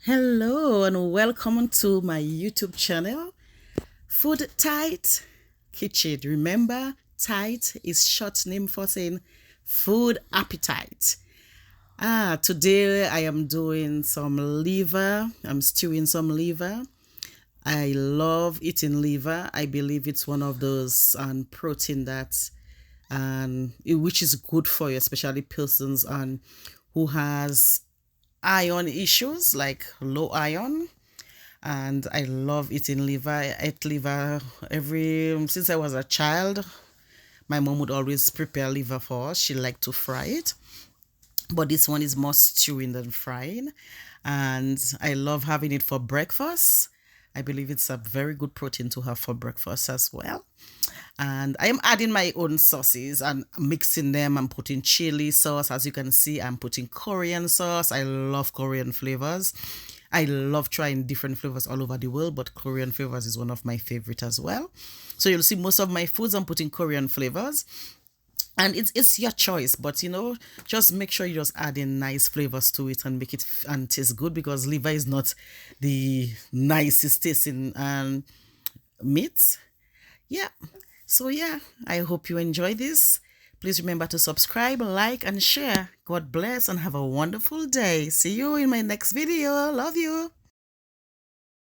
Hello and welcome to my YouTube channel, Food Tight Kitchen. Remember, tight is short name for saying food appetite. Today I am doing some liver. I'm stewing some liver. I love eating liver. I believe it's one of those protein that which is good for you, especially persons who has iron issues like low iron. And I love eating liver. I ate liver every since I was a child. My mom would always prepare liver for us. She liked to fry it, but this one is more stewing than frying. And I love having it for breakfast. I believe it's a very good protein to have for breakfast as well. And I am adding my own sauces and mixing them. I'm putting chili sauce. As you can see, I'm putting Korean sauce. I love Korean flavors. I love trying different flavors all over the world, but Korean flavors is one of my favorite as well. So you'll see most of my foods I'm putting Korean flavors. And it's your choice, but just make sure you just add in nice flavors to it and make it and taste good, because liver is not the nicest tasting meat. Yeah. So yeah, I hope you enjoy this. Please remember to subscribe, like, and share. God bless and have a wonderful day. See you in my next video. Love you.